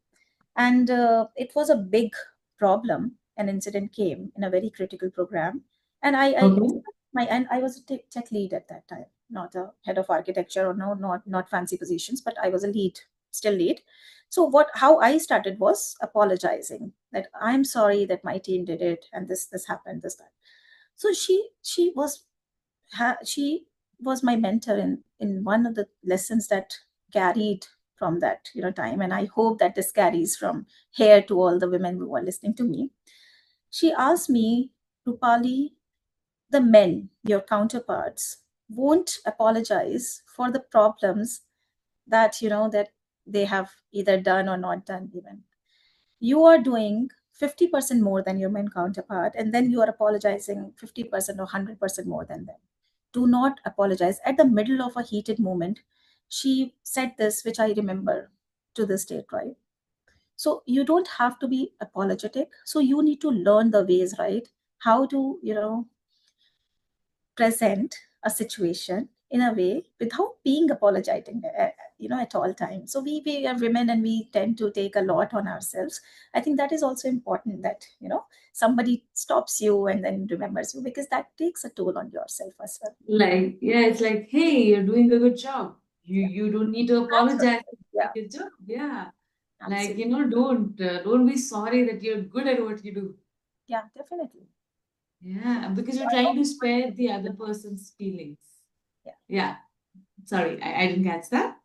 And it was a big problem. An incident came in a very critical program, and Okay. I was a tech lead at that time, not a head of architecture, or no, not fancy positions, but I was a lead, still lead. So how I started was apologizing that I'm sorry that my team did it, and this happened, this that. So she was my mentor in one of the lessons that carried from that time, and I hope that this carries from here to all the women who are listening to me. She asked me, Rupali, the men, your counterparts, won't apologize for the problems that that they have either done or not done. Even you are doing 50% more than your men counterpart, and then you are apologizing 50% or 100% more than them. Do not apologize. At the middle of a heated moment, she said this, which I remember to this date, right? So you don't have to be apologetic. So you need to learn the ways, right? How to, present a situation in a way without being apologetic, at all times. So we are women, and we tend to take a lot on ourselves. I think that is also important, that somebody stops you and then remembers you, because that takes a toll on yourself as well. Like, yeah, it's like, hey, you're doing a good job. You Yeah, you don't need to apologize for doing yeah, a good job. Yeah. Like, absolutely. don't be sorry that you're good at what you do. Yeah, definitely. Yeah, because So you're I trying hope, to spare the other person's feelings. yeah. Yeah. Sorry, I didn't catch that.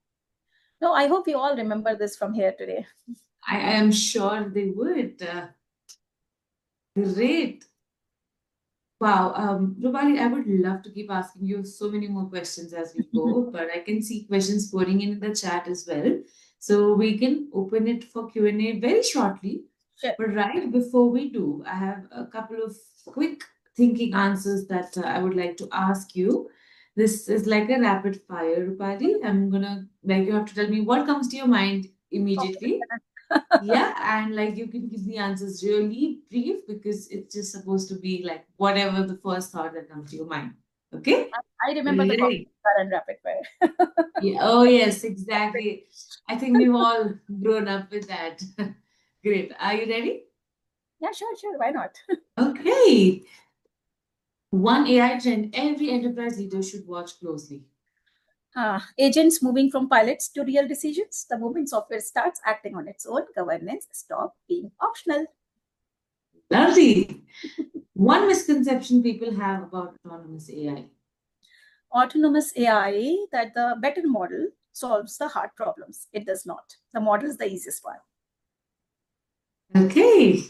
No, I hope you all remember this from here today. I am sure they would. Great. Wow. Rupali, I would love to keep asking you so many more questions as we go, but I can see questions pouring in the chat as well. So we can open it for Q&A very shortly. Sure. But right before we do, I have a couple of quick thinking answers that I would like to ask you. This is like a rapid fire, Rupali. I'm gonna like you have to tell me what comes to your mind immediately. Yeah, and like you can give the answers really brief because it's just supposed to be like whatever the first thought that comes to your mind. Okay? I remember the Great. competition and rapid fire. Yeah. Oh, yes, exactly. I think we've all grown up with that. Great. Are you ready? Yeah, sure. Why not? Okay. One AI trend every enterprise leader should watch closely. Agents moving from pilots to real decisions. The moment software starts acting on its own, governance stop being optional. Lovely. One misconception people have about autonomous AI. Autonomous AI, that the better model solves the hard problems. It does not. The model is the easiest one. Okay.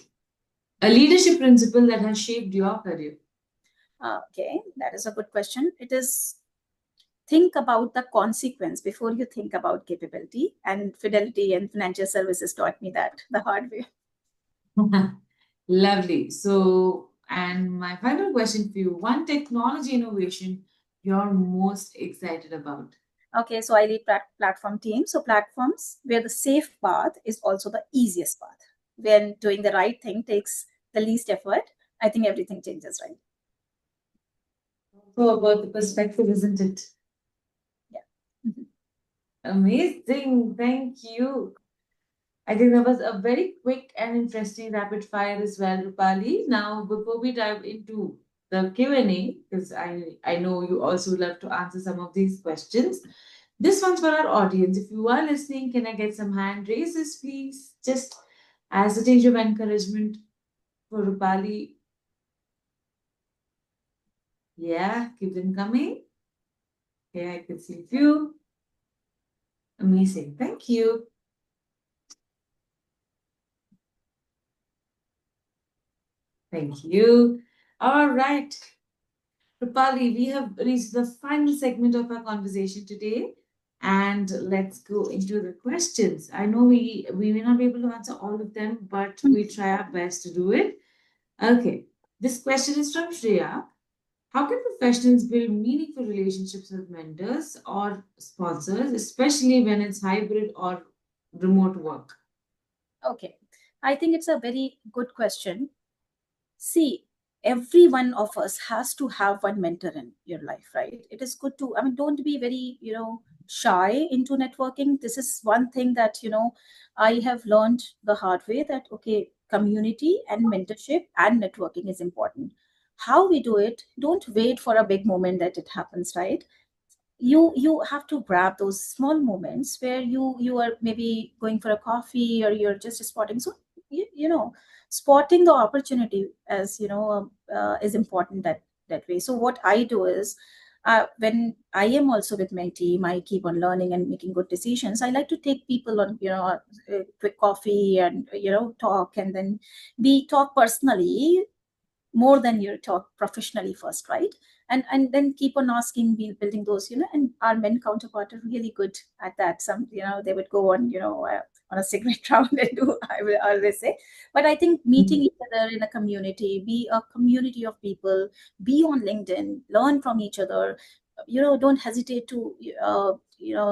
A leadership principle that has shaped your career. Okay, that is a good question. It is think about the consequence before you think about capability. And Fidelity and financial services taught me that the hard way. Lovely. So, and my final question for you, one technology innovation you're most excited about. Okay, so I lead platform team. So platforms where the safe path is also the easiest path. When doing the right thing takes the least effort, I think everything changes, right? So about the perspective, isn't it? Yeah. Mhm. Amazing. Thank you. I think that was a very quick and interesting rapid fire as well, Rupali. Now, before we dive into the Q&A, because I know you also love to answer some of these questions, this one's for our audience. If you are listening, can I get some hand raises, please? Just as a change of encouragement for Rupali. Yeah, keep them coming. Okay, I can see a few. Amazing. Thank you. Thank you. All right. Rupali, we have reached the final segment of our conversation today, and let's go into the questions. I know we may not be able to answer all of them, but we try our best to do it. Okay, this question is from Shreya. How can professionals build meaningful relationships with mentors or sponsors, especially when it's hybrid or remote work? Okay, I think it's a very good question. See, every one of us has to have one mentor in your life, right? It is good to, I mean, don't be very, shy into networking. This is one thing that, I have learned the hard way that, okay, community and mentorship and networking is important. How we do it, don't wait for a big moment that it happens, right? You have to grab those small moments where you are maybe going for a coffee or you're just spotting. So spotting the opportunity as is important that way. So what I do is, when I am also with my team, I keep on learning and making good decisions. I like to take people on a quick coffee and talk, and then we talk personally more than you talk professionally first, right? And then keep on asking, building those, and our men counterpart are really good at that. Some, they would go on, on a cigarette round and do, I will always say. But I think meeting each other in a community, be a community of people, be on LinkedIn, learn from each other. Don't hesitate to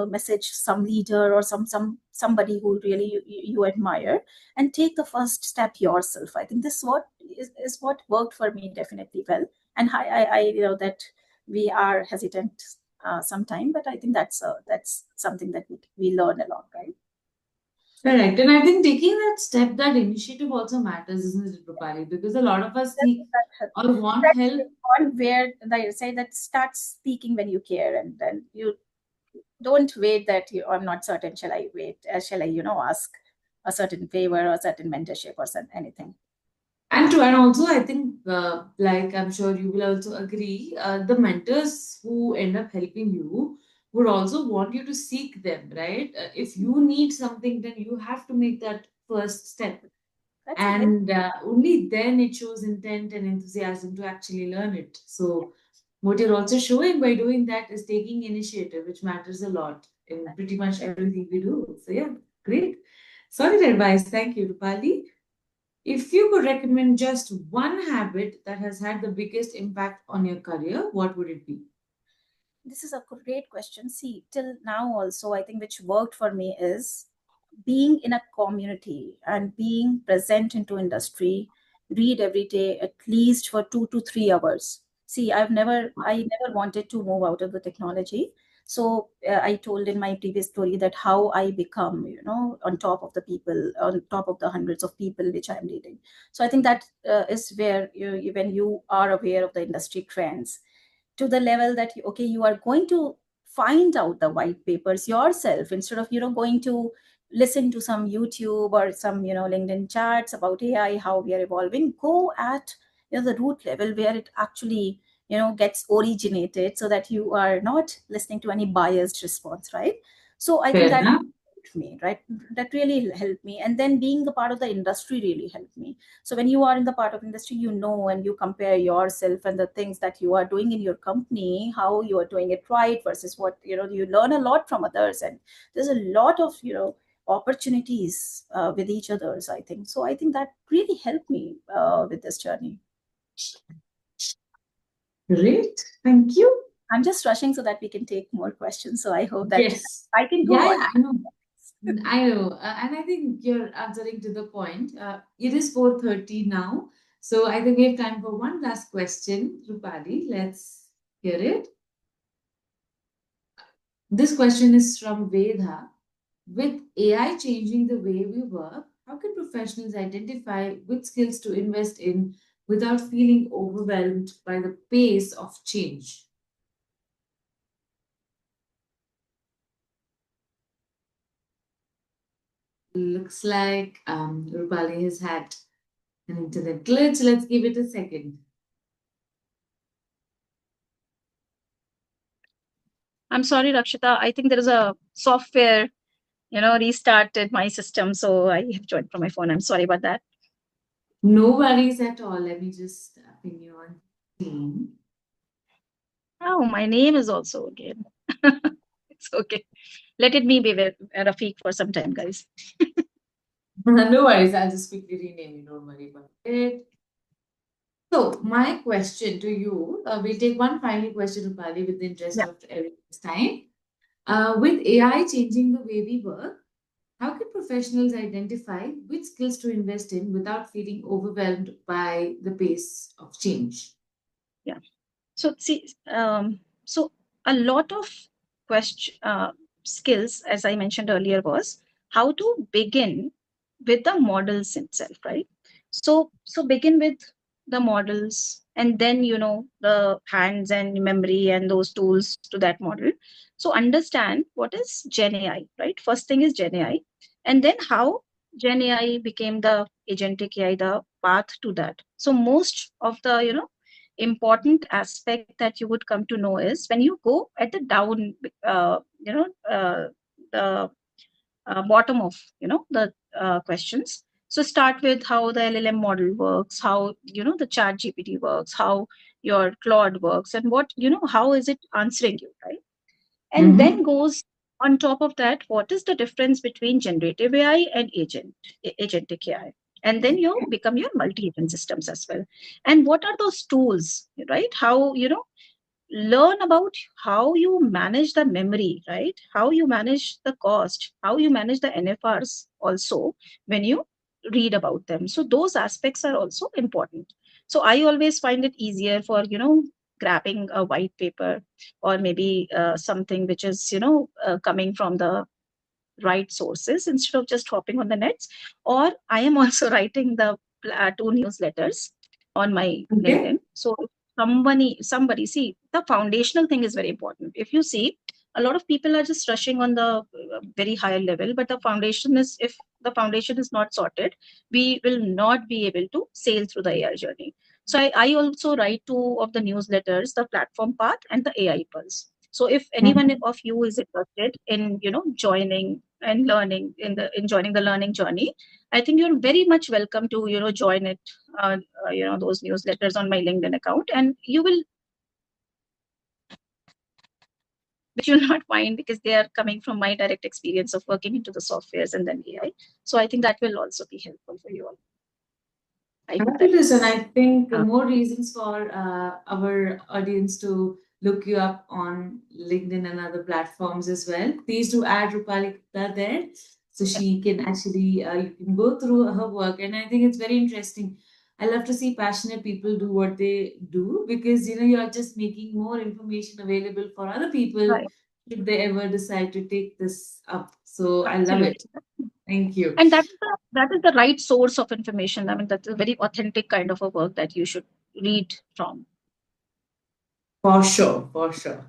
message some leader or somebody who really you admire, and take the first step yourself. I think this is what worked for me definitely well. And I that we are hesitant sometime, but I think that's something that we learn a lot, right? Correct. And I think taking that step, that initiative also matters, isn't it, Rupali? Because a lot of us seek or want That's help. the one where they say that start speaking when you care, and then you don't wait that I'm not certain. Shall I wait? Shall I, ask a certain favor or certain mentorship or anything? And also, I think, like I'm sure you will also agree, the mentors who end up helping you would also want you to seek them, right? If you need something, then you have to make that first step. That's a very And only then it shows intent and enthusiasm to actually learn it. So, what you're also showing by doing that is taking initiative, which matters a lot in pretty much everything we do. So, yeah, great. Solid advice. Thank you, Rupali. If you could recommend just one habit that has had the biggest impact on your career, what would it be? This is a great question. See, till now also, I think which worked for me is being in a community and being present into industry, read every day at least for 2 to 3 hours. See, I never wanted to move out of the technology. So I told in my previous story that how I become, on top of the people, on top of the hundreds of people which I'm leading. So I think that is where when you are aware of the industry trends to the level that okay, you are going to find out the white papers yourself instead of going to listen to some YouTube or some LinkedIn chats about AI, how we are evolving. Go at the root level where it actually gets originated, so that you are not listening to any biased response, right? So I think Fair that enough. helped me, right? That really helped me. And then being a part of the industry really helped me. So when you are in the part of industry, and you compare yourself and the things that you are doing in your company, how you are doing it right versus what you learn a lot from others. And there's a lot of opportunities with each others, I think. So I think that really helped me with this journey. Great. Thank you. I'm just rushing so that we can take more questions. So I hope that Yes. I can go Yeah, on. yeah, I know. I know. And I think you're answering to the point. It is 4:30 now. So I think we have time for one last question. Rupali, let's hear it. This question is from Vedha. With AI changing the way we work, how can professionals identify which skills to invest in without feeling overwhelmed by the pace of change? Looks like Rupali has had an internet glitch. Let's give it a second. I'm sorry, Rakshita. I think there is a software, restarted my system. So I have joined from my phone. I'm sorry about that. No worries at all. Let me just ping you on team. Oh, my name is also again. It's okay. Let it be with Rafiq for some time, guys. No worries. I'll just quickly rename you. Don't worry about it. So, my question to you, we'll take one final question, Rupali, with the interest Yeah. of everyone's time. With AI changing the way we work, how can professionals identify which skills to invest in without feeling overwhelmed by the pace of change? Yeah. So see, so a lot of skills, as I mentioned earlier, was how to begin with the models itself, right? So begin with the models, and then the hands and memory and those tools to that model. So understand what is Gen AI, right? First thing is Gen AI, and then how Gen AI became the agentic AI, the path to that. So most of the important aspect that you would come to know is when you go at the down, the bottom of the questions. So start with how the LLM model works, how the chat GPT works, how your Claude works, and what how is it answering you, right? And then Mm-hmm. goes on top of that, what is the difference between generative AI and agentic AI? And then you become your multi-agent systems as well. And what are those tools, right? How learn about how you manage the memory, right? How you manage the cost, how you manage the NFRs also when you read about them. So those aspects are also important. So I always find it easier for, grabbing a white paper or maybe something which is, coming from the right sources instead of just hopping on the nets. Or I am also writing the two newsletters on my Okay. LinkedIn. So if somebody see, the foundational thing is very important. If you see, a lot of people are just rushing on the very high level, but the foundation is, if the foundation is not sorted, we will not be able to sail through the AI journey. So I also write two of the newsletters, the platform path and the AI pulse. So if anyone Mhm. of you is interested in joining and learning in joining the learning journey, I think you're very much welcome to join it, uh, those newsletters on my LinkedIn account, and you will, which you'll not find because they are coming from my direct experience of working into the softwares and then AI. So I think that will also be helpful for you all. I hope that Fabulous. And helps. I think more reasons for our audience to look you up on LinkedIn and other platforms as well. Please do add Rupali Gupta there so she can actually, you can go through her work. And I think it's very interesting. I love to see passionate people do what they do because, you're just making more information available for other people Right. should they ever decide to take this up. So I love it. Thank you. And that is the right source of information. I mean, that's a very authentic kind of a work that you should read from. For sure, for sure.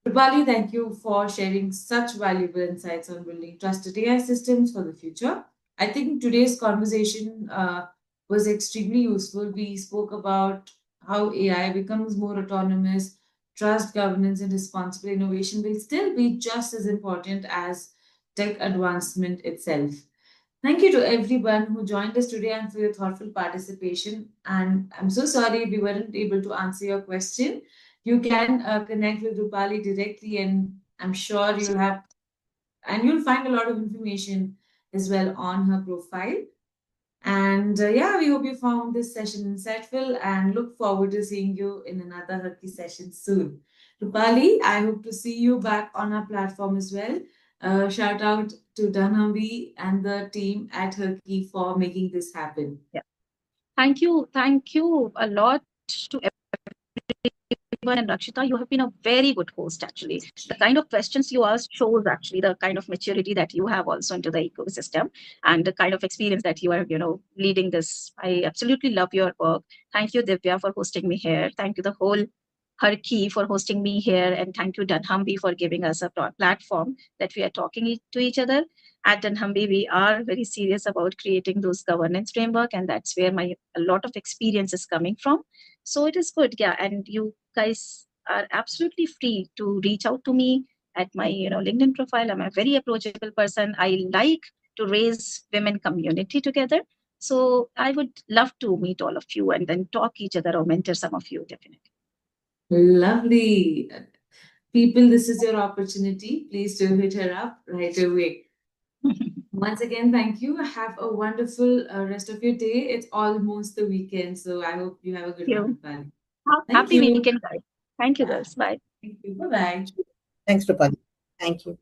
Rupali, thank you for sharing such valuable insights on building trusted AI systems for the future. I think today's conversation was extremely useful. We spoke about how AI becomes more autonomous, trust, governance, and responsible innovation will still be just as important as tech advancement itself. Thank you to everyone who joined us today and for your thoughtful participation. And I'm so sorry if we weren't able to answer your question. You can connect with Rupali directly, and I'm sure you'll find a lot of information as well on her profile. And yeah, we hope you found this session insightful and look forward to seeing you in another HerKey session soon. Rupali, I hope to see you back on our platform as well. Shout out to dunnhumby and the team at HerKey for making this happen. Yeah. Thank you a lot to everyone. And Rakshita, you have been a very good host, actually. The kind of questions you asked shows actually the kind of maturity that you have also into the ecosystem and the kind of experience that you are, leading this. I absolutely love your work. Thank you, Divya, for hosting me here. Thank you, the whole HerKey, for hosting me here. And thank you, dunnhumby, for giving us a platform that we are talking to each other. At dunnhumby, we are very serious about creating those governance framework, and that's where a lot of experience is coming from. So it is good, yeah. And you guys are absolutely free to reach out to me at my LinkedIn profile. I'm a very approachable person. I like to raise women community together. So I would love to meet all of you and then talk each other or mentor some of you, definitely. Lovely. People, this is your opportunity. Please do hit her up right away. Once again, thank you. Have a wonderful rest of your day. It's almost the weekend, so I hope you have a good one, Rupali. Happy weekend, guys. Thank you, girls. Bye. Thank you. Bye-bye. Thanks, Rupali. Thank you.